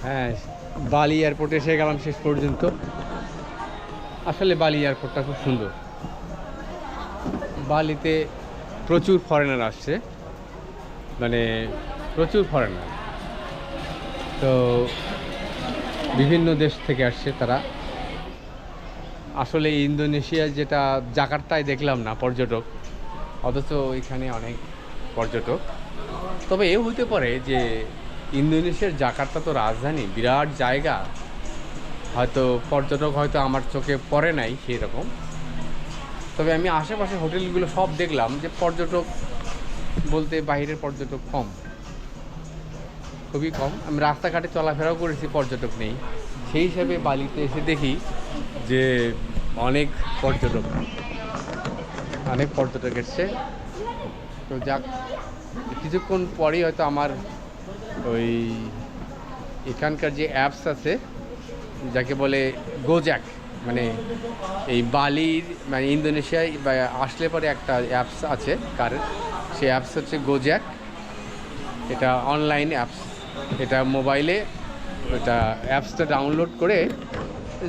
হ্যাঁ, বালি এয়ারপোর্টে এসে গেলাম শেষ পর্যন্ত। আসলে বালি এয়ারপোর্টটা খুব সুন্দর। বালিতে প্রচুর ফরেনার আসছে, মানে প্রচুর ফরেনার। তো বিভিন্ন দেশ থেকে আসছে তারা। আসলে ইন্দোনেশিয়া যেটা জাকার্তায় দেখলাম না পর্যটক, অথচ এখানে অনেক পর্যটক। তবে এও হতে পারে যে ইন্দোনেশিয়ার জাকার্তা তো রাজধানী, বিরাট জায়গা, হয়তো পর্যটক হয়তো আমার চোখে পড়ে নাই সেই রকম। তবে আমি আশেপাশে হোটেলগুলো সব দেখলাম যে পর্যটক বলতে বাইরের পর্যটক কম, খুবই কম। আমি রাস্তাঘাটে চলাফেরাও করেছি, পর্যটক নেই। সেই হিসাবে বালিতে এসে দেখি যে অনেক পর্যটক, অনেক পর্যটক এসছে। তো যাক, কিছুক্ষণ পরেই হয়তো আমার ওই এখানকার যে অ্যাপস আছে যাকে বলে গোজ্যাক, মানে এই বালির মানে ইন্দোনেশিয়ায় বা আসলে পরে একটা অ্যাপস আছে কারের, সেই অ্যাপস হচ্ছে গোজ্যাক। এটা অনলাইন অ্যাপস, এটা মোবাইলে এটা অ্যাপসটা ডাউনলোড করে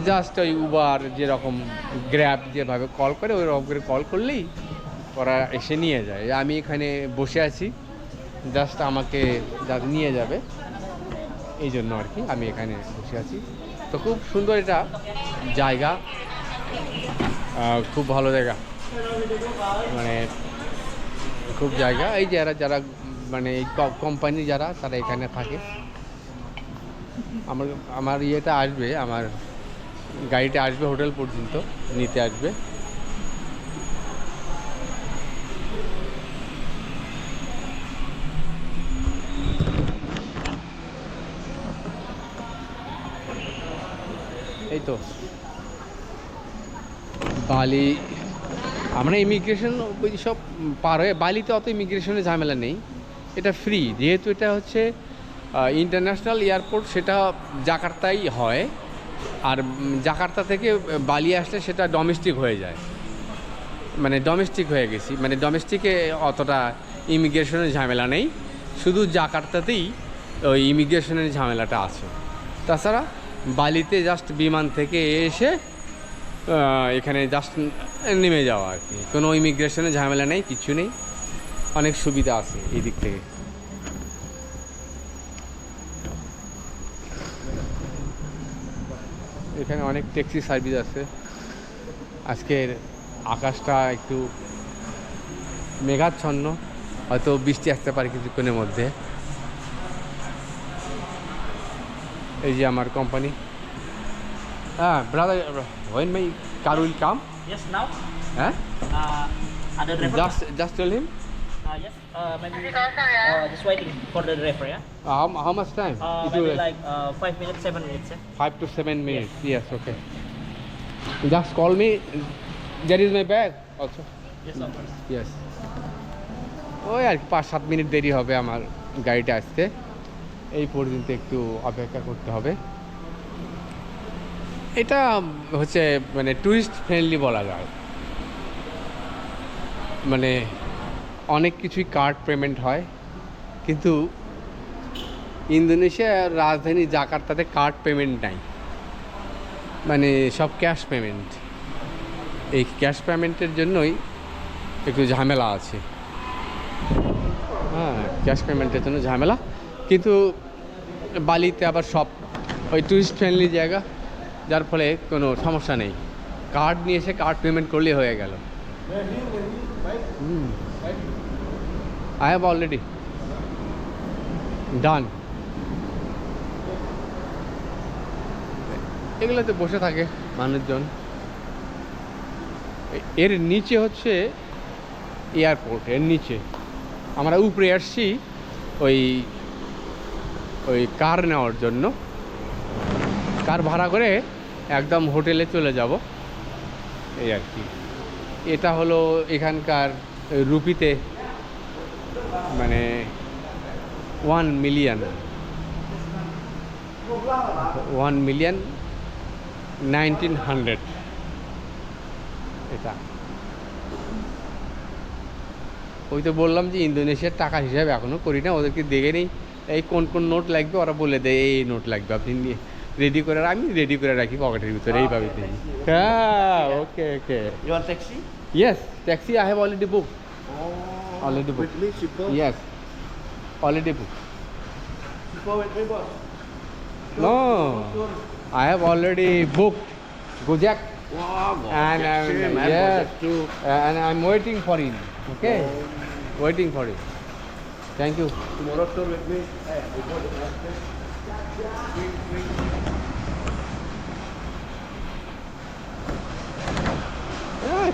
জাস্ট ওই উবার যেরকম, গ্র্যাব যেভাবে কল করে ওই রকম করে কল করলেই ওরা এসে নিয়ে যায়। আমি এখানে বসে আছি, জাস্ট আমাকে যা নিয়ে যাবে এই জন্য আর কি আমি এখানে বসে আছি। তো খুব সুন্দর এটা জায়গা, খুব ভালো জায়গা, মানে খুব জায়গা। এই যারা যারা মানে এই কোম্পানি যারা তারা এখানে থাকে। আমার আমার ইয়েটা আসবে, আমার গাড়িটা আসবে হোটেল পর্যন্ত নিতে আসবে। এই তো বালি, আমরা ইমিগ্রেশন ওই সব পার হয়ে, বালিতে অত ইমিগ্রেশনের ঝামেলা নেই, এটা ফ্রি। যেহেতু এটা হচ্ছে ইন্টারন্যাশনাল এয়ারপোর্ট, সেটা জাকার্তাই হয়। আর জাকার্তা থেকে বালি আসলে সেটা ডোমেস্টিক হয়ে যায়, মানে ডোমেস্টিক হয়ে গেছি, মানে ডোমেস্টিকে অতটা ইমিগ্রেশনের ঝামেলা নেই, শুধু জাকার্তাতেই ওই ইমিগ্রেশনের ঝামেলাটা আছে। তাছাড়া বালিতে জাস্ট বিমান থেকে এসে এখানে জাস্ট নেমে যাওয়া আর কি, কোনো ইমিগ্রেশনের ঝামেলা নেই, কিছু নেই, অনেক সুবিধা আছে এই দিক থেকে। এখানে অনেক ট্যাক্সি সার্ভিস আছে। আজকের আকাশটা একটু মেঘাচ্ছন্ন, হয়তো বৃষ্টি আসতে পারে কিছুক্ষণের মধ্যে। এই যে আমার কোম্পানি। হ্যাঁ brother, when my car will come? Yes, now. হ্যাঁ, Ada driver. just tell him. Yes. Maybe. Just waiting for the driver. Yeah. How much time? It Maybe will- like 5 minutes, 7 minutes. Yeah. 5 to 7 minutes. Yes, okay. Just call me. There is my bag also. Yes, of course. Yes. ওই আর কি 5-7 minute দেরি হবে আমার গাড়িটা আসতে, এই পর্যন্ত একটু অপেক্ষা করতে হবে। এটা হচ্ছে মানে টুরিস্ট ফ্রেন্ডলি বলা যায়, মানে অনেক কিছুই কার্ড পেমেন্ট হয়, কিন্তু ইন্দোনেশিয়ার রাজধানী জাকার্তাতে কার্ড পেমেন্ট নাই, মানে সব ক্যাশ পেমেন্ট। এই ক্যাশ পেমেন্টের জন্যই একটু ঝামেলা আছে। হ্যাঁ, ক্যাশ পেমেন্টের জন্য ঝামেলা, কিন্তু বালিতে আবার সব ওই টুরিস্ট ফ্রেন্ডলি জায়গা, যার ফলে কোনো সমস্যা নেই, কার্ড নিয়ে এসে কার্ড পেমেন্ট করলেই হয়ে গেল। I have already done. এগুলোতে বসে থাকে মানুষজন। এর নিচে হচ্ছে এয়ারপোর্ট, এর নিচে আমরা উপরে আসছি ওই ওই কার নেওয়ার জন্য, কার ভাড়া করে একদম হোটেলে চলে যাব এই আর কি। এটা হলো এখানকার রুপিতে মানে 1 মিলিয়ন 1900 এটা। ওই তো বললাম যে ইন্দোনেশিয়ার টাকা হিসাবে এখনও করি না, ওদেরকে দেখে নেই এই কোন কোন নোট লাগবে ওরা বলে দেয়, এই নোট লাগবে, আপনি রেডি করে, আমি রেডি করে রাখি পকেটের ভিতরে এইভাবে দিই। হ্যাঁ, ওকে ওকে। You want taxi? Yes, taxi I have already book. Oh, Already booked. with me, cheaper. Yes, already book. Cheaper with me, boss. No, I have already booked Gojek Wow, and same, I yes, bought too. and I'm waiting for him. Okay, waiting for him. Thank you. Tomorrow tour with me. Hey, we go to the place.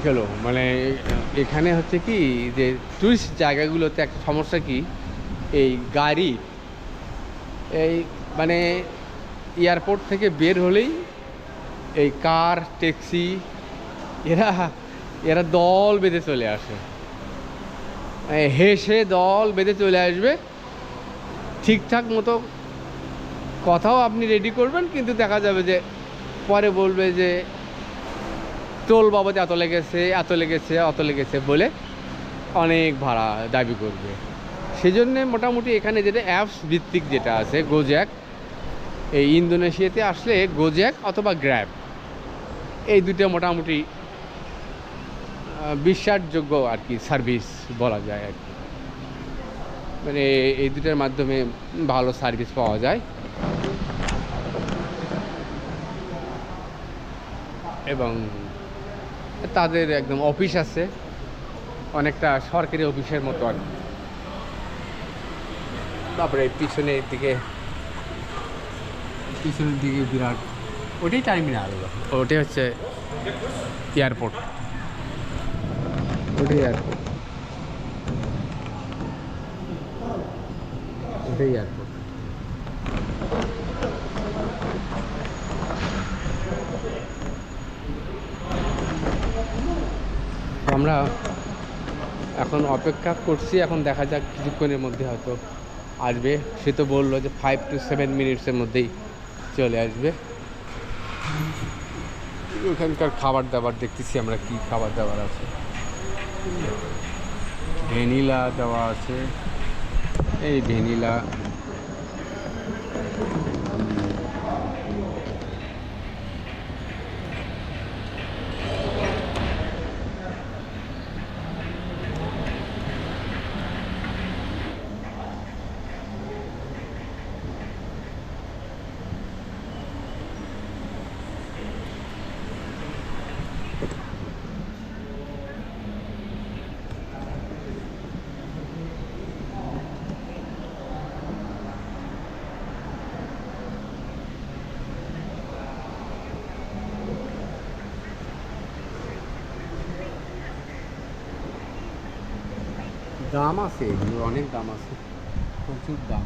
চলো, মানে এখানে হচ্ছে কি যে tourist জায়গাগুলোতে একটা সমস্যা কি, এই গাড়ি, এই মানে এয়ারপোর্ট থেকে বের হলেই এই কার, ট্যাক্সি, এরা এরা দল বেঁধে চলে আসে, হেসে দল বেঁধে চলে আসবে। ঠিকঠাক মতো কথাও আপনি রেডি করবেন, কিন্তু দেখা যাবে যে পরে বলবে যে টোল বাবদ এত লেগেছে, এত লেগেছে, অত লেগেছে বলে অনেক ভাড়া দাবি করবে। সেজন্যে মোটামুটি এখানে যেটা অ্যাপস ভিত্তিক যেটা আছে গোজ্যাক, এই ইন্দোনেশিয়াতে আসলে গোজ্যাক অথবা গ্র্যাব, এই দুটো মোটামুটি বিশ্বাসযোগ্য আর কি সার্ভিস বলা যায় আর কি। মানে এই দুটোর মাধ্যমে ভালো সার্ভিস পাওয়া যায় এবং তাদের একদম অফিস আছে, অনেকটা সরকারি অফিসের মতো আর কি। তারপরে পিছনের দিকে বিরাট, ওটাই টার্মিনাল, ওটাই হচ্ছে এয়ারপোর্ট, ওটাই এয়ারপোর্ট, ওটাই এয়ারপোর্ট। আমরা এখন অপেক্ষা করছি, এখন দেখা যাক কিছুক্ষণের মধ্যে হয়তো আসবে। সে তো বললো যে 5 to 7 মিনিটসের মধ্যেই চলে আসবে। ওখানকার খাবার দাবার দেখতেছি আমরা, কি খাবার দাবার আছে, ভ্যানিলা দেওয়া আছে, এই ভ্যানিলা, দাম আছে এগুলোর, অনেক দাম আছে, প্রচুর দাম,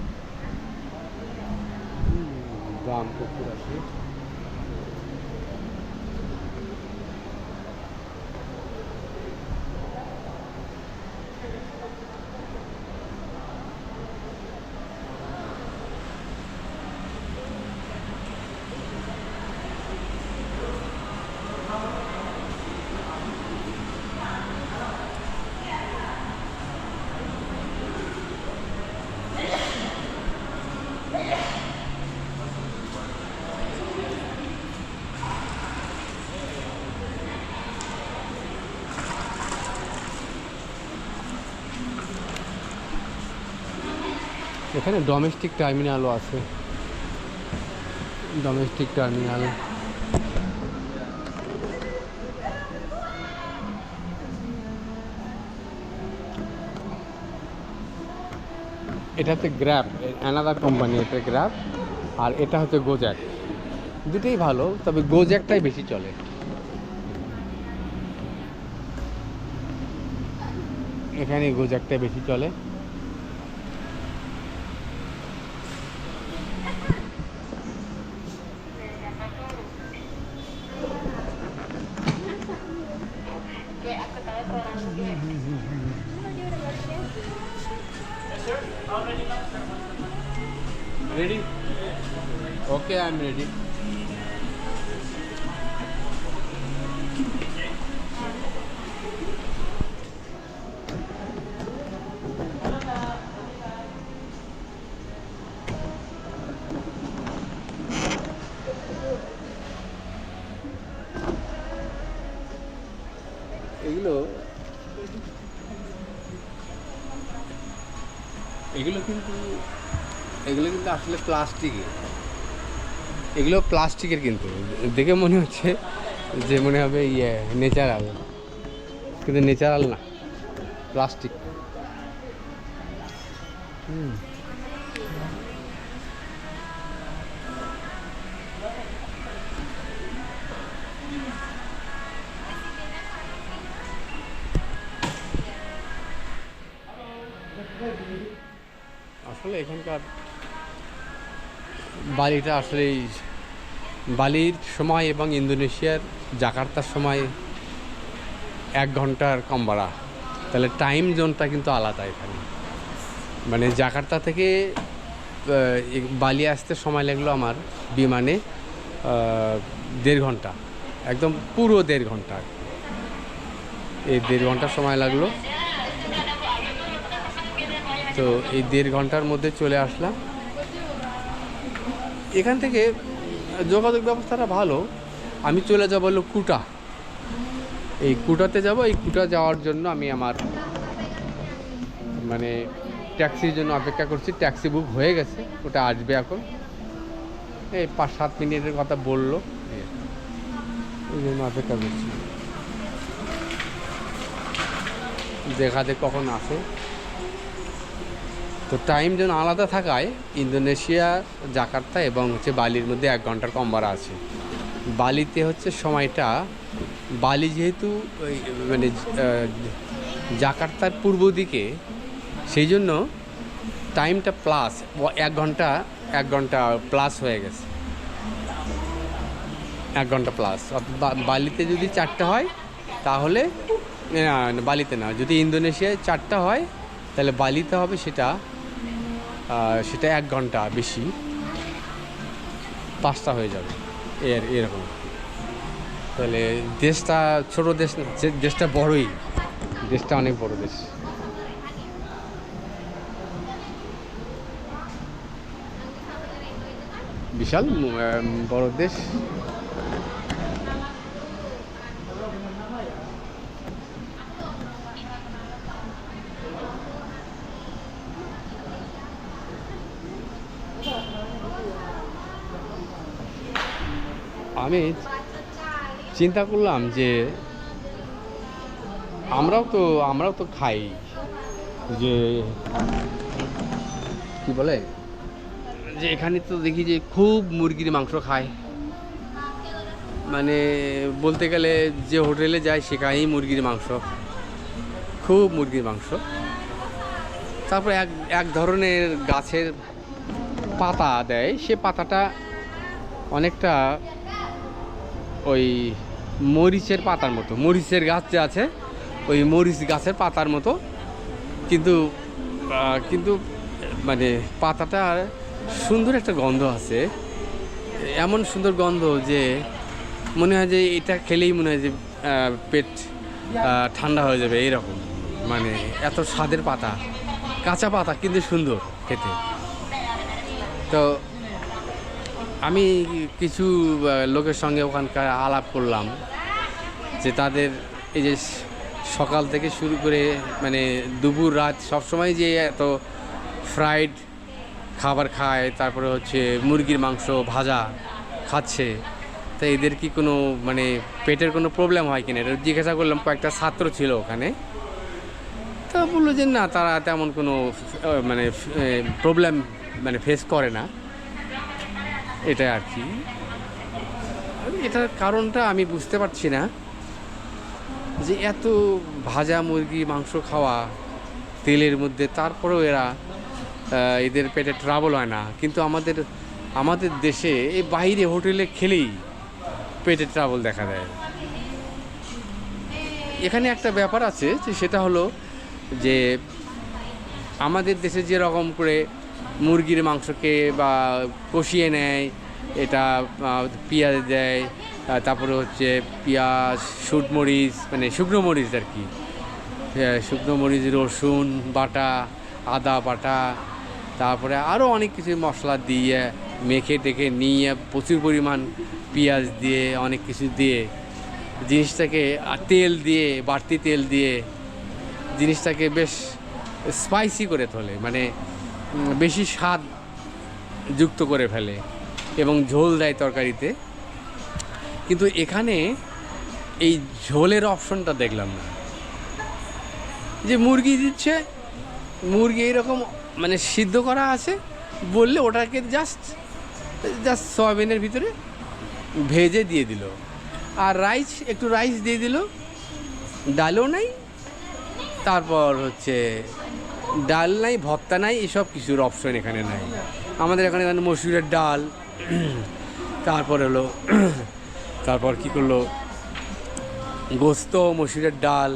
দাম প্রচুর আছে। এখানে ডোমেস্টিক টার্মিনালও আছে, ডোমেস্টিক টার্মিনাল। এটা হচ্ছে গ্র্যাব, অ্যানাদার কোম্পানি, এটা গ্র্যাব, আর এটা হচ্ছে গোজ্যাক। দুটোই ভালো, তবে গোজ্যাকটাই বেশি চলে। এখানে গোজ্যাকটাই বেশি চলে। Ready? Okay, I'm ready. এগুলো এগুলো কিন্তু আসলে প্লাস্টিকের, এগুলো প্লাস্টিকের কিন্তু দেখে মনে হচ্ছে যে মনে হবে নেচারাল, কিন্তু নেচারাল না, প্লাস্টিক। আসলে এখানকার বালিটা আসলে বালির সময় এবং ইন্দোনেশিয়ার জাকার্তার সময় 1 ঘন্টার কম বাড়া, তাহলে টাইম জোনটা কিন্তু আলাদা এখানে। মানে জাকার্তা থেকে বালি আসতে সময় লাগলো আমার বিমানে 1.5 ঘন্টা, একদম পুরো 1.5 ঘন্টা, এই 1.5 ঘন্টা সময় লাগলো। তো এই 1.5 ঘন্টার মধ্যে চলে আসলাম। এখান থেকে যোগাযোগ ব্যবস্থাটা ভালো। আমি চলে যাব হলো কুটা, এই কুটাতে যাব। এই কুটা যাওয়ার জন্য আমি আমার মানে ট্যাক্সির জন্য অপেক্ষা করছি। ট্যাক্সি বুক হয়ে গেছে, ওটা আসবে এখন, এই 5-7 মিনিটের কথা বললো, এই জন্য অপেক্ষা করছি, দেখা যাক কখন আসে। তো টাইম যেন আলাদা থাকায় ইন্দোনেশিয়া জাকার্তা এবং বালির মধ্যে 1 ঘন্টার কম বাড়া আছে। বালিতে সময়টা, বালি যেহেতু মানে জাকার্তার পূর্ব দিকে, সেই জন্য টাইমটা প্লাস 1 ঘন্টা প্লাস হয়ে গেছে, 1 ঘন্টা প্লাস। বালিতে যদি 4টা হয় তাহলে বালিতে না, যদি ইন্দোনেশিয়ায় 4টা হয় তাহলে বালিতে হবে সেটা 1 ঘন্টা বেশি, 5টা হয়ে যাবে এরকম। তাহলে দেশটা ছোট দেশ না, দেশটা বড়ই, দেশটা অনেক বড় দেশ। বিশাল বড় দেশ। আমি চিন্তা করলাম যে আমরাও তো খাই, যে কি বলে, যে এখানে তো দেখি যে খুব মুরগির মাংস খায়। মানে বলতে গেলে যে হোটেলে যায় সেখানেই মুরগির মাংস, খুব মুরগির মাংস। তারপর এক ধরনের গাছের পাতা দেয়, সে পাতাটা অনেকটা ওই মরিচের পাতার মতো, মরিচের গাছ যে আছে ওই মরিচ গাছের পাতার মতো, কিন্তু মানে পাতাটার সুন্দর একটা গন্ধ আছে, এমন সুন্দর গন্ধ যে মনে হয় যে এটা খেলেই মনে হয় যে পেট ঠান্ডা হয়ে যাবে, এইরকম। মানে এত স্বাদের পাতা, কাঁচা পাতা কিন্তু সুন্দর খেতে। তো আমি কিছু লোকের সঙ্গে ওখানকার আলাপ করলাম যে তাদের এই যে সকাল থেকে শুরু করে মানে দুপুর রাত সবসময় যে এত ফ্রাইড খাবার খায়, তারপরে মুরগির মাংস ভাজা খাচ্ছে, তা এদের কি কোনো মানে পেটের কোনো প্রবলেম হয় কিনা এটা জিজ্ঞাসা করলাম। কয়েকটা ছাত্র ছিল ওখানে, তা বললো যে না, তারা তেমন কোনো মানে প্রবলেম মানে ফেস করে না, এটা আর কি। এটার কারণটা আমি বুঝতে পারছি না, যে এত ভাজা মুরগি মাংস খাওয়া তেলের মধ্যে, তারপরেও এদের পেটে ট্রাবল হয় না। কিন্তু আমাদের দেশে এই বাইরে হোটেলে খেলেই পেটে ট্রাবল দেখা দেয়। এখানে একটা ব্যাপার আছে, যে সেটা হলো যে আমাদের দেশে যেরকম করে মুরগির মাংসকে বা কষিয়ে নেয়, এটা পেঁয়াজ দেয়, তারপরে পেঁয়াজ, শুটমরিচ মানে শুকনো মরিচ আর কি, শুকনো মরিচ, রসুন বাটা, আদা বাটা, তারপরে আরও অনেক কিছু মশলা দিয়ে মেখে টেখে নিয়ে প্রচুর পরিমাণ পেঁয়াজ দিয়ে অনেক কিছু দিয়ে জিনিসটাকে তেল দিয়ে, বাড়তি তেল দিয়ে জিনিসটাকে বেশ স্পাইসি করে তোলে, মানে বেশি স্বাদ যুক্ত করে ফেলে এবং ঝোল দেয় তরকারিতে। কিন্তু এখানে এই ঝোলের অপশনটা দেখলাম না। যে মুরগি দিচ্ছে, মুরগি এইরকম মানে সিদ্ধ করা আছে বললে ওটাকে জাস্ট সয়াবিনের ভিতরে ভেজে দিয়ে দিল, আর একটু রাইস দিয়ে দিল, ডালও নাই, তারপর হচ্ছে ডাল নাই, ভর্তা নাই, এসব কিছুর অপশন এখানে নাই। আমাদের এখানে মসুরের ডাল, তারপর কি করলো, গোস্ত, মসুরের ডাল,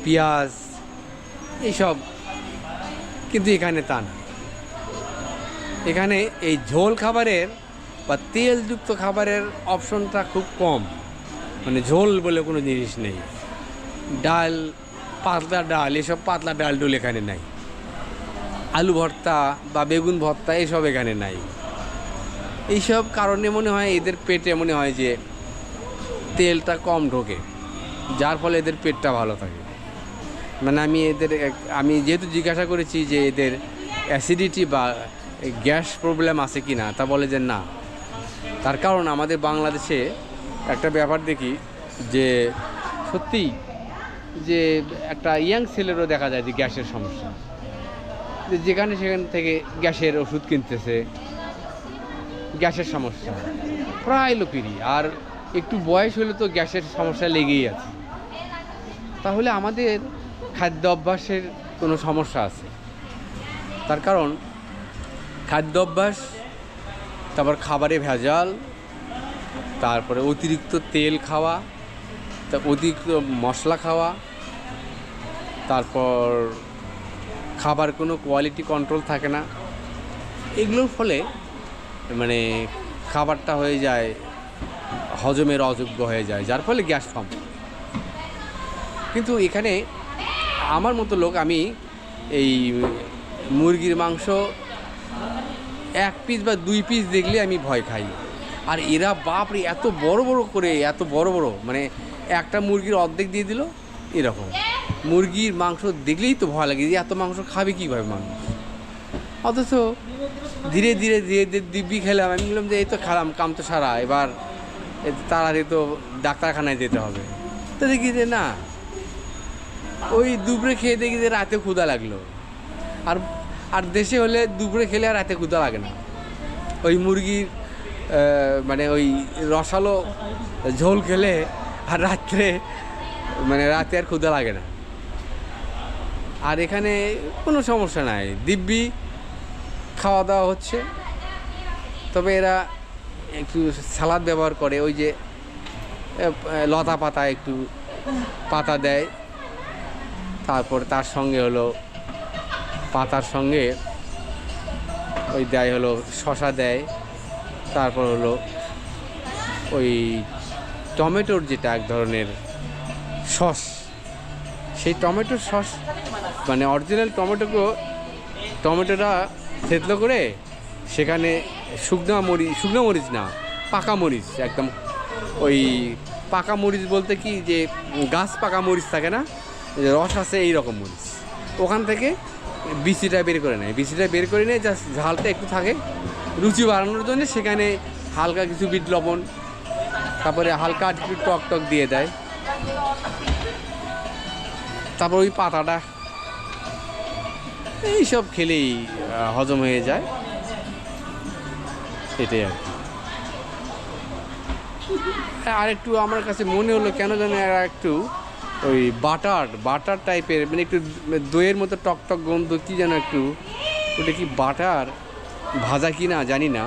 পেঁয়াজ, এইসব। কিন্তু এখানে তা না। এখানে এই ঝোল খাবারের বা তেলযুক্ত খাবারের অপশনটা খুব কম, মানে ঝোল বলে কোনো জিনিস নেই। ডাল, পাতলা ডাল, এসব পাতলা ডাল ডুল এখানে নাই। আলু ভর্তা বা বেগুন ভর্তা এসব এখানে নাই। এইসব কারণে মনে হয় এদের পেটে মনে হয় যে তেলটা কম ঢোকে, যার ফলে এদের পেটটা ভালো থাকে। মানে আমি যেহেতু জিজ্ঞাসা করেছি যে এদের অ্যাসিডিটি বা গ্যাস প্রবলেম আছে কি না, তা বলে যে না। তার কারণ আমাদের বাংলাদেশে একটা ব্যাপার দেখি যে সত্যি যে একটা ইয়াং ছেলেরও দেখা যায় যে গ্যাসের সমস্যা, যেখানে সেখান থেকে গ্যাসের ওষুধ কিনতেছে, গ্যাসের সমস্যা প্রায় লোকেরই। আর একটু বয়স হলে তো গ্যাসের সমস্যা লেগেই আছে। তাহলে আমাদের খাদ্য অভ্যাসের কোনো সমস্যা আছে। তার কারণ খাদ্য অভ্যাস, তারপর খাবারে ভেজাল, তারপরে অতিরিক্ত তেল খাওয়া, অতিরিক্ত মশলা খাওয়া, তারপর খাবার কোনো কোয়ালিটি কন্ট্রোল থাকে না। এগুলোর ফলে মানে খাবারটা হয়ে যায় হজমের অযোগ্য হয়ে যায়, যার ফলে গ্যাস ফর্ম। কিন্তু এখানে আমার মতো লোক, আমি এই মুরগির মাংস 1 পিস বা 2 পিস দেখলে আমি ভয় খাই। আর এরা বাপরে এত বড় বড় করে, এত বড় বড়, মানে একটা মুরগির অর্ধেক দিয়ে দিল এরকম। মুরগির মাংস দেখলেই তো ভয় লাগে যে এত মাংস খাবে কীভাবে মানুষ। অথচ ধীরে ধীরে দিব্যি খেলাম। আমি বললাম যে এই তো খেলাম, কাম তো সারা, এবার তাড়াতাড়ি তো ডাক্তারখানায় যেতে হবে। তো দেখি যে না, ওই দুপুরে খেয়ে দেখি যে রাতে ক্ষুধা লাগলো। আর দেশে হলে দুপুরে খেলে আর রাতে ক্ষুধা লাগে না। ওই মুরগির মানে ওই রসালো ঝোল খেলে আর রাতে আর ক্ষুধা লাগে না। আর এখানে কোনো সমস্যা নাই, দিব্যি খাওয়া দাওয়া হচ্ছে। তবে এরা একটু সালাদ ব্যবহার করে, ওই যে লতা পাতা, একটু পাতা দেয়, তারপর তার সঙ্গে হলো পাতার সঙ্গে ওই দেয় হলো শসা দেয়, তারপর হলো ওই টমেটোর যেটা এক ধরনের সস, সেই টমেটোর সস, মানে অরিজিনাল টমেটোটা থেতলো করে সেখানে শুকনো মরিচ না, পাকা মরিচ, একদম ওই পাকা মরিচ বলতে কি যে গাছ পাকা মরিচ থাকে না, রস আছে এই রকম মরিচ, ওখান থেকে বিচিটা বের করে নেয়। বিচিটা বের করে নিয়ে জাস্ট ঝালটা একটু থাকে রুচি বাড়ানোর জন্য, সেখানে হালকা কিছু বিট লবণ, তারপরে হালকা একটু টক দিয়ে দেয়। তারপর ওই পাতাটা, এইসব খেলেই হজম হয়ে যায়, এটাই আর কি। আর একটু আমার কাছে মনে হলো কেন জানি একটু ওই বাটার টাইপের, মানে একটু দইয়ের মতো টক গন্ধ, কী যেন একটু, ওটা কি বাটার ভাজা কি না জানি না,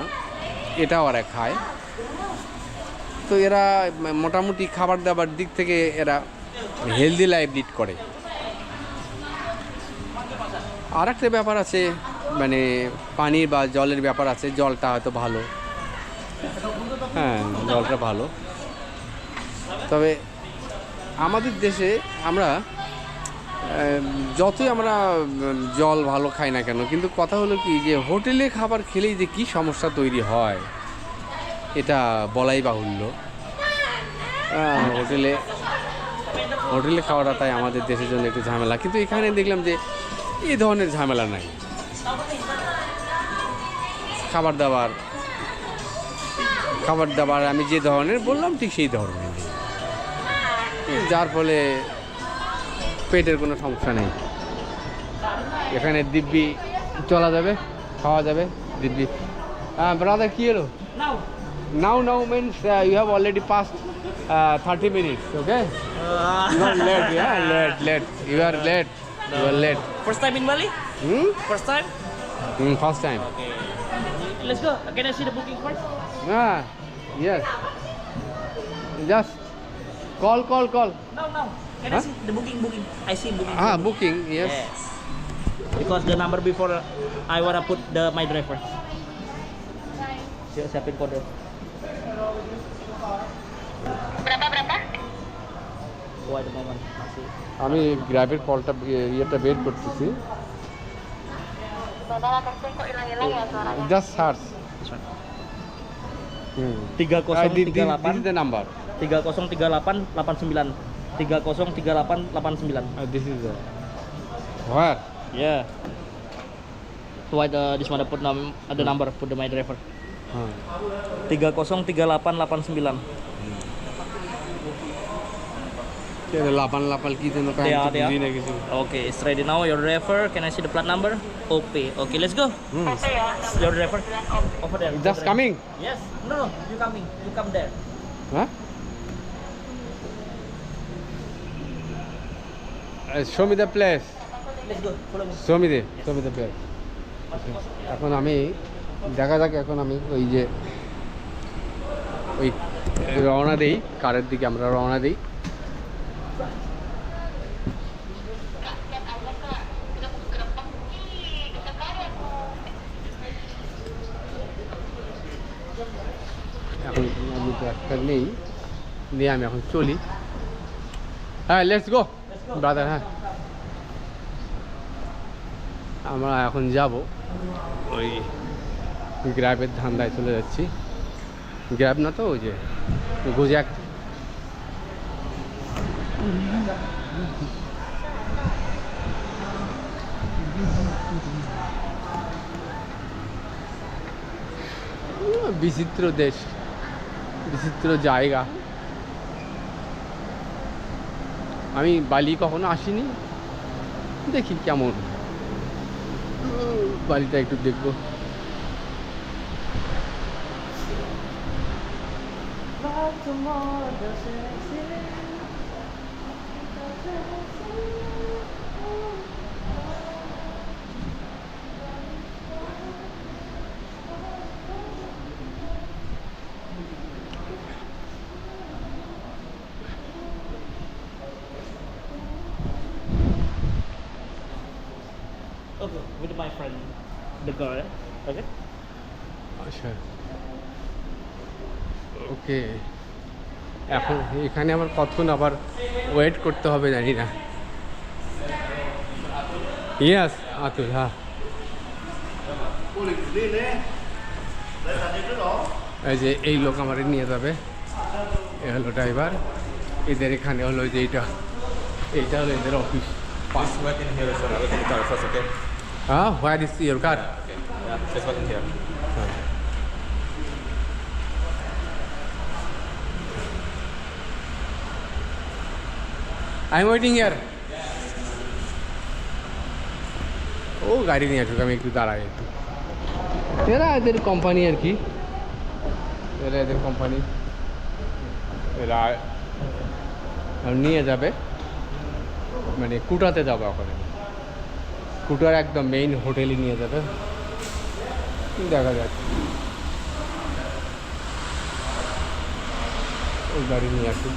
এটাও ওরা খায়। তো এরা মোটামুটি খাবার দাবার দিক থেকে এরা হেলদি লাইফ লিড করে। আর একটা ব্যাপার আছে, মানে পানির বা জলের ব্যাপার আছে, জলটা হয়তো ভালো, হ্যাঁ জলটা ভালো। তবে আমাদের দেশে আমরা যতই আমরা জল ভালো খাই না কেন, কিন্তু কথা হলো কি যে হোটেলে খাবার খেলেই যে কী সমস্যা তৈরি হয় এটা বলাই বাহুল্য। হোটেলে হোটেলে খাওয়াটা তাই আমাদের দেশের জন্য একটু ঝামেলা, কিন্তু এখানে দেখলাম যে এই ধরনের ঝামেলা নাই। খাবার দাবার আমি যে ধরনের বললাম ঠিক সেই ধরনের, যার ফলে পেটের কোনো সমস্যা নেই। এখানে দিব্যি চলা যাবে, খাওয়া যাবে দিব্যি। ব্রাদার কি এলো? Now means you have already passed 30 minutes, okay? Not late, yeah, late. You are late. You are late. First time in Bali? First time? First time. Okay. Let's go. Can I see the booking first? Yes. Just call. No. Can I see the booking? I see booking. Booking, yes. Because the number before I wanna put my driver. Siapin kode. Berapa? Why the moment? Masih. আমি গ্র্যাবের কলটা ইয়েটা বের করতেছি। Saudara testing kok hilang-hilang ya suaranya? Just search. This one. 3038. This is the number. 303889. 303889. This is the where? Yeah. Why this one I put the number, put my driver. 303889. লাপান কি জন্য কিছু। Okay, it's ready now. Your driver. Can I see the plate number? OP. Okay, let's go. Satu ya. Your driver. Over there. Just coming? Yes. No, you coming. You come there. Huh? Show me the place. Let's go. Follow me. Show me the place. এখন আমি দেখা যাক, এখন আমি ওই যে ওই রওনা দিই, কারের দিকে আমরা রওনা দিই। এখন আমি ব্যাগটা নিয়ে আমি এখন চলি। হ্যাঁ, লেটস গো ব্রাদার। হ্যাঁ, আমরা এখন যাব ওই গ্র্যাবের ধান্দায় চলে যাচ্ছি। গ্র্যাব না তো, ওই যে গোজ্যাক। বিচিত্র দেশ, বিচিত্র জায়গা। আমি বালি কখনো আসিনি, দেখি কেমন বালিটা একটু দেখবো। Okay, with my friend, the girl. Okay. আচ্ছা, ওকে। এখন এখানে আমার কতক্ষণ আবার ওয়েট করতে হবে জানি না। ইয়েস আতুল, হ্যাঁ। এই যে এই লোক আমার নিয়ে যাবে, এ হলো ড্রাইভার। এদের এখানে হলো যে এইটা হলো এদের office. Just wait in here, sir. I will take the car first, okay? হ্যাঁ, where is your car? Yeah, just wait in here. I am waiting here. ও গাড়ি নিয়ে আসুক, আমি একটু দাঁড়াই একটু। এরা এদের কোম্পানি আর কি, এদের কোম্পানি। এরা নিয়ে যাবে, মানে কুটাতে যাবে ওখানে। কুটার একদম মেইন হোটেলে নিয়ে যাবে। দেখা যাক, ওই গাড়ি নিয়ে আসুক।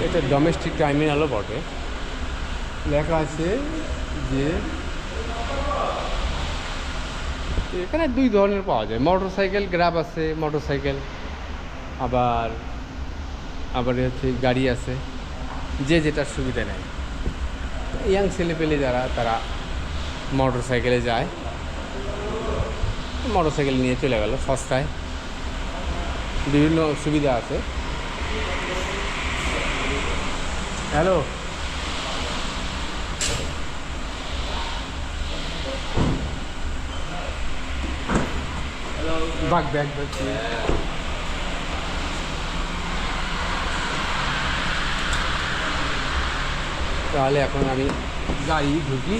এটা ডোমেস্টিক টার্মিনালও বটে। লেখা আছে যে এখানে দুই ধরনের পাওয়া যায়, মোটরসাইকেল গ্র্যাব আছে, মোটরসাইকেল আবার হচ্ছে গাড়ি আছে। যে যেটার সুবিধা নেয়। ইয়াং ছেলেপেলে যারা তারা মোটর সাইকেলে যায়, মোটর সাইকেল নিয়ে চলে গেল, সস্তায় বিভিন্ন সুবিধা আছে। হ্যালো, ব্যাগ ব্যাগ ব্যাগ তাহলে এখন আমি গাড়ি ঢুকি,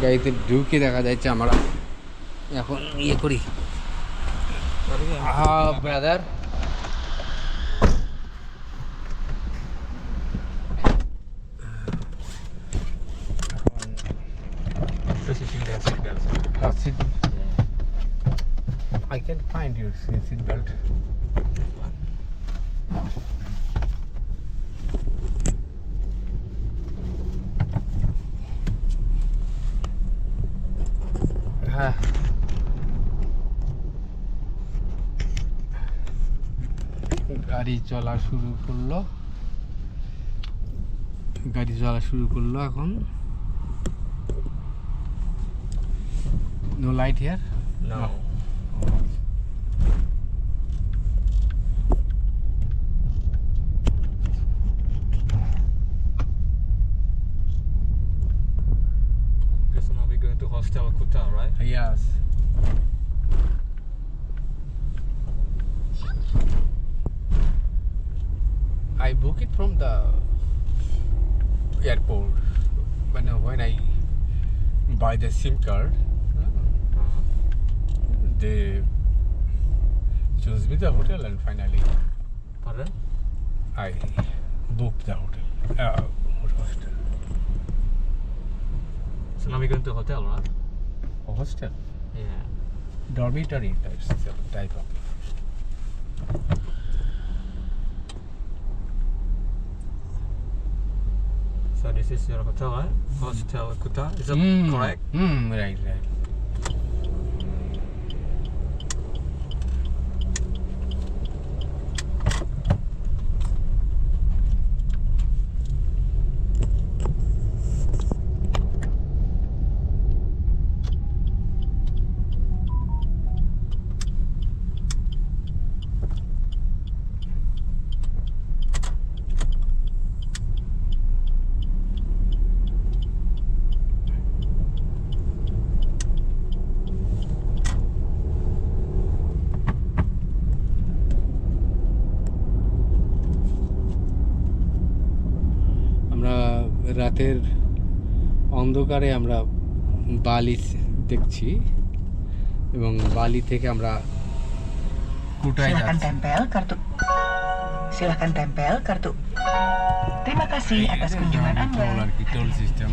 গাড়িতে ঢুকে দেখা যাচ্ছে আমরা এখন ইয়ে করি। হ্যাঁ brother, I can find your seat belt. হ্যাঁ, গাড়ি চলা শুরু করলো, এখন। No light here? No. Okay, so now we're going to Hostel Kuta, right? Yes. I book it from the airport when I buy the SIM card. They choose me the hotel and finally Pardon? I book the hotel. Hostel. So now we're going to hotel, right? Hostel. Yeah. Dormitory type of. So this is your hotel, right? Hostel Kuta. Is that correct? Right. রাতের অন্ধকারে আমরা বালি দেখছি এবং বালি থেকে আমরা কুটায় Silakan যাচ্ছি। tempel kartu. Silakan tempel kartu. Terima kasih atas kunjungan Anda. Toll আর কি, টোল সিস্টেম।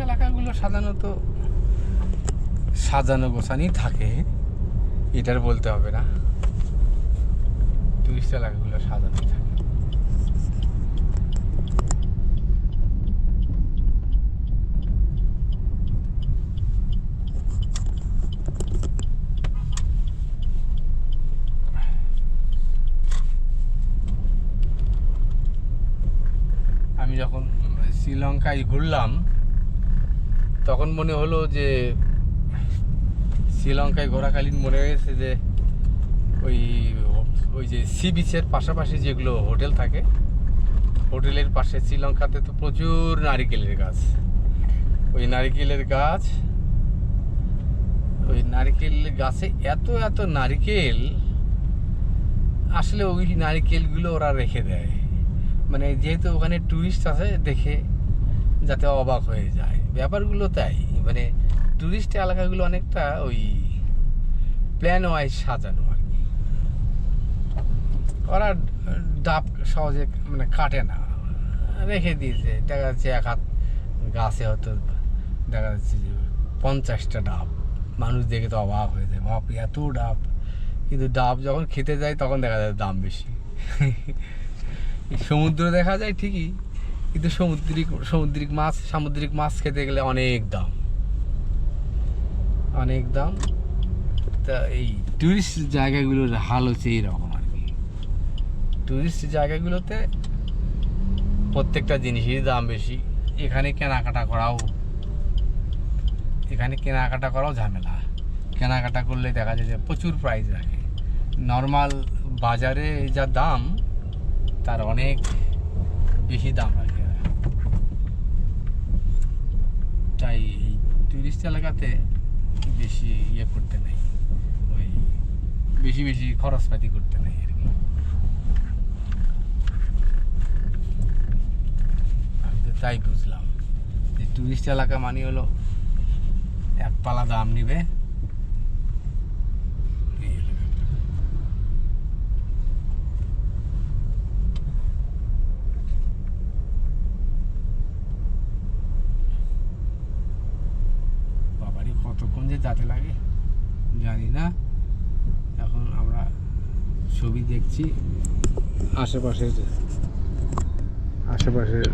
এলাকাগুলো সাধারণত সাজানো গোছানি থাকে, এটার বলতে হবে না। টুরিস্ট এলাকাগুলো সাজানো থাকে। আমি যখন শ্রীলঙ্কায় ঘুরলাম তখন মনে হলো যে শ্রীলঙ্কায় ঘোরাকালীন মনে হয়েছে যে ওই যে সি বিচের পাশাপাশি যেগুলো হোটেল থাকে, হোটেলের পাশে শ্রীলঙ্কাতে তো প্রচুর নারিকেলের গাছ। ওই নারিকেল গাছে এত নারিকেল, আসলে ওই নারিকেলগুলো ওরা রেখে দেয়, মানে যেহেতু ওখানে টুরিস্ট আছে দেখে যাতে অবাক হয়ে যায়। ব্যাপারগুলো তাই, মানে টুরিস্ট এলাকাগুলো অনেকটা ওই প্ল্যান ওয়াইজ সাজানো আর কি। ওরা ডাব সহজে মানে কাটে না, রেখে দিয়েছে। দেখা যাচ্ছে এক হাত গাছে হয়তো দেখা যাচ্ছে যে 50টা ডাব। মানুষ দেখে তো অবাক হয়ে যায়, বাপ এত ডাব। কিন্তু ডাব যখন খেতে যায় তখন দেখা যায় দাম বেশি। সমুদ্র দেখা যায় ঠিকই, কিন্তু সামুদ্রিক মাছ খেতে গেলে অনেক দাম, অনেক দাম। তা এই টুরিস্ট জায়গাগুলোর হাল হচ্ছে এইরকম আর কি। টুরিস্ট জায়গাগুলোতে প্রত্যেকটা জিনিসেরই দাম বেশি। এখানে কেনাকাটা করাও ঝামেলা। কেনাকাটা করলে দেখা যায় যে প্রচুর প্রাইস রাখে। নর্মাল বাজারে যা দাম তার অনেক বেশি দাম রাখে। তাই এই টুরিস্ট এলাকাতে বেশি করতে নেই, ওই বেশি খরচপাতি করতে নেই আর কি। আমি তো তাই বুঝলাম যে টুরিস্ট এলাকা মানে হলো এক পালা দাম নিবে। বাবারই কতক্ষণ যে যেতে লাগে জানি না। এখন আমরা ছবি দেখছি আশেপাশের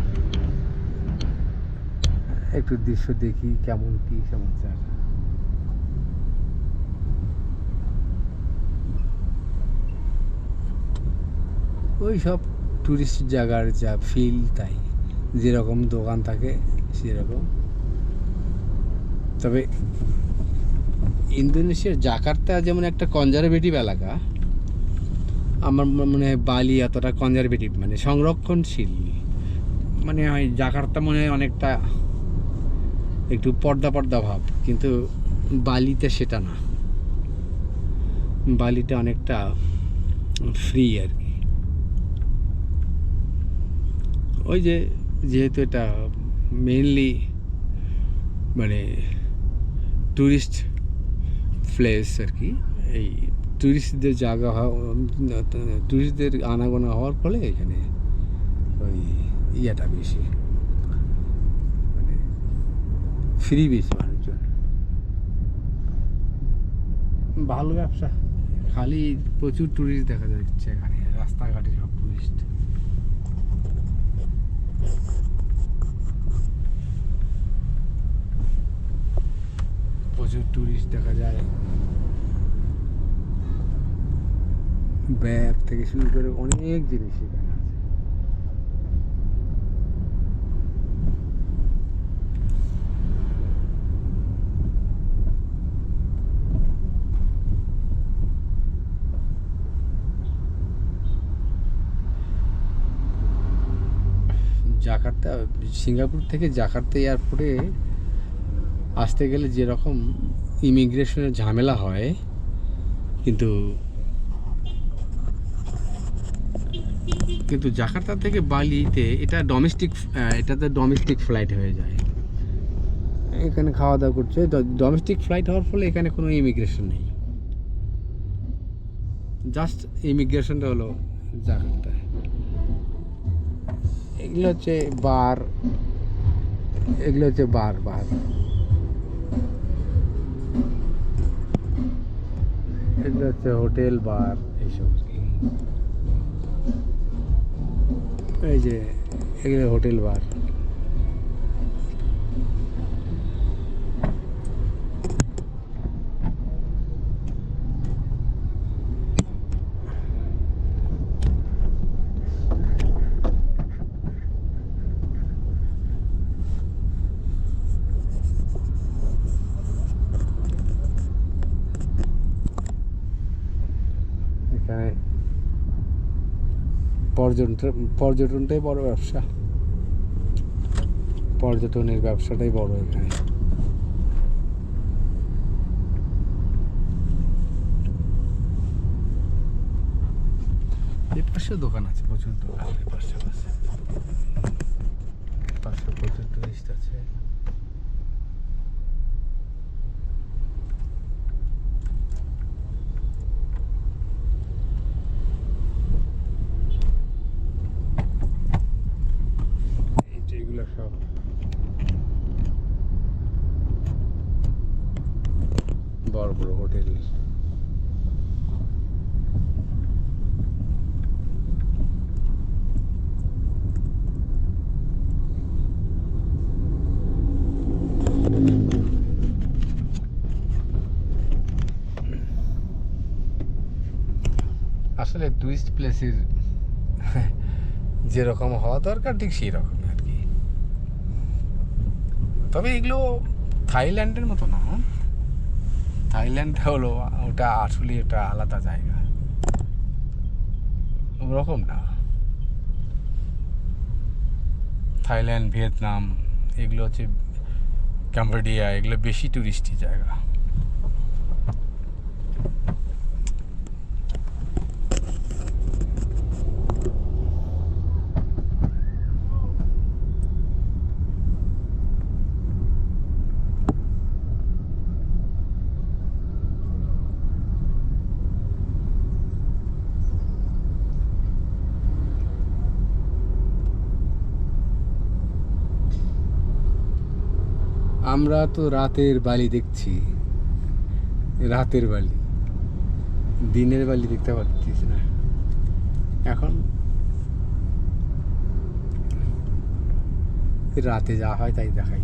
একটু দৃশ্য দেখি কেমন কি সমাচার। ওই সব টুরিস্ট জায়গার যা ফিল, তাই যেরকম দোকান থাকে সেরকম। তবে ইন্দোনেশিয়ার জাকার্তা যেমন একটা কনজারভেটিভ এলাকা, আমার মনে হয় বালি এতটা কনজারভেটিভ মানে সংরক্ষণশীল মানে হয়। জাকার্তা মনে হয় অনেকটা একটু পর্দা ভাব, কিন্তু বালিতে সেটা না। বালিটা অনেকটা ফ্রি আর কি। ওই যেহেতু এটা মেইনলি মানে টুরিস্ট প্লেস আর কি, এই টুরিস্টদের জায়গা টুরিস্টদের আনাগোনা হওয়ার ফলে এখানে ওই ইয়েটা বেশি, মানে ফ্রি বেশি মানুষজন। ভালো ব্যবসা, খালি প্রচুর টুরিস্ট দেখা যাচ্ছে এখানে, রাস্তাঘাটে সব টুরিস্ট। প্রচুর টুরিস্ট দেখা যায়, ব্যাগ থেকে শুরু করে অনেক জিনিস এখানে আছে। জাকার্তা, সিঙ্গাপুর থেকে জাকার্তা এয়ারপোর্টে আসতে গেলে যেরকম ইমিগ্রেশনের ঝামেলা হয়, কিন্তু জাকার্তা থেকে বালিতে এটাতে ডোমেস্টিক ফ্লাইট হয়ে যায়। এখানে খাওয়া দাওয়া করছে, ডোমেস্টিক ফ্লাইট হওয়ার ফলে এখানে কোনো ইমিগ্রেশন নেই। জাস্ট ইমিগ্রেশনটা হলো জাকার্তায়। এগুলো হচ্ছে বার, এগুলো হচ্ছে বার এগুলো হচ্ছে হোটেল বার এইসব আর কি। এই যে এগুলো হোটেল বার। এখানে পর্যটনটাই বড় ব্যবসা, পর্যটনের ব্যবসাটাই বড় এখানে। এই পাশে দোকান আছে, প্রচুর দোকান এই পাশে প্রচুর টুরিস্ট আছে। বড় বড় হোটেল। আসলে টুরিস্ট প্লেসের যেরকম হওয়া দরকার ঠিক সেই রকম আর কি। তবে এগুলো থাইল্যান্ডের মতো না। থাইল্যান্ড হলো ওটা আসলে একটা আলাদা জায়গা, ওরকম না। থাইল্যান্ড, ভিয়েতনাম এগুলো হচ্ছে, কম্বোডিয়া এগুলো বেশি টুরিস্টি জায়গা। আমরা তো রাতের বালি দেখছি, রাতের বালি, দিনের বালি দেখতে পাচ্ছি না। এখন রাতে যা হয় তাই দেখাই।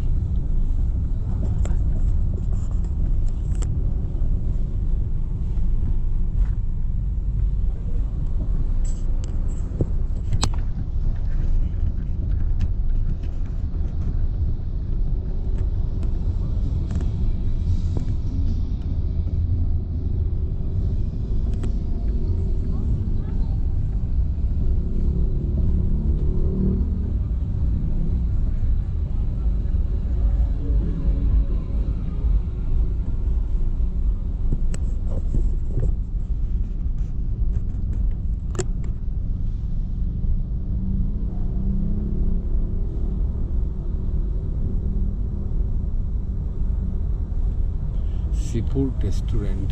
সিফুড রেস্টুরেন্ট,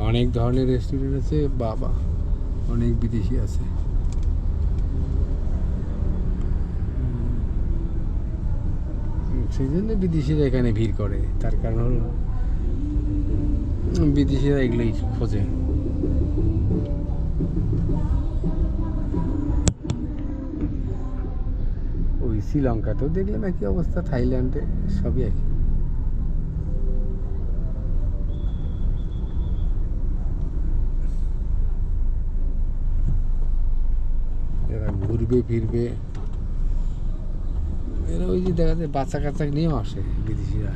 অনেক ধরনের রেস্টুরেন্ট আছে বাবা, অনেক বিদেশি আছে। সেই জন্য বিদেশিরা এখানে ভিড় করে, তার কারণ হলো বিদেশিরা এগুলোই খোঁজে। ওই শ্রীলঙ্কাতেও দেখলাম একই অবস্থা, থাইল্যান্ডে সবই একই। এরা ঘুরবে ফিরবে, এরা ওই যে দেখা যায় বাচ্চা কাচ্চা নিয়েও আসে বিদেশিরা,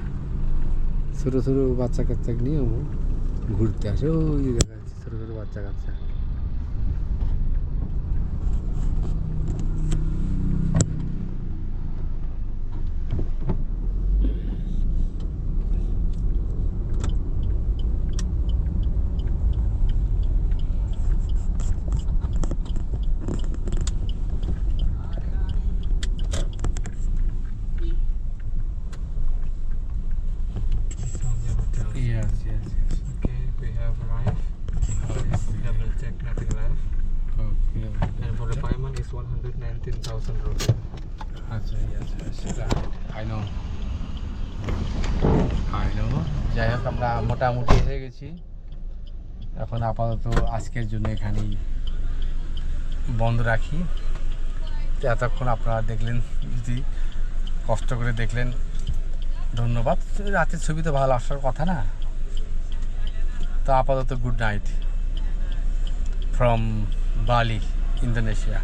ছোটো ছোটো বাচ্চা কাচ্চা নিয়েও ঘুরতে আসে। ওই যে দেখা যাচ্ছে ছোটো ছোটো বাচ্চা কাচ্চা। Yes, yes, yes. Okay, we have arrived. Please double check, nothing left. Okay. And for the payment is 119,000 rupees. আচ্ছা, yes, yes, right. I know. যাই হোক, আমরা মোটামুটি এসে গেছি। এখন আপাতত আজকের জন্য এখানেই বন্ধ রাখি। তো এতক্ষণ আপনারা দেখলেন, যদি কষ্ট করে দেখলেন ধন্যবাদ। রাতের ছবি তো ভালো আসার কথা না। তো আপাতত গুড নাইট ফ্রম বালি, ইন্দোনেশিয়া।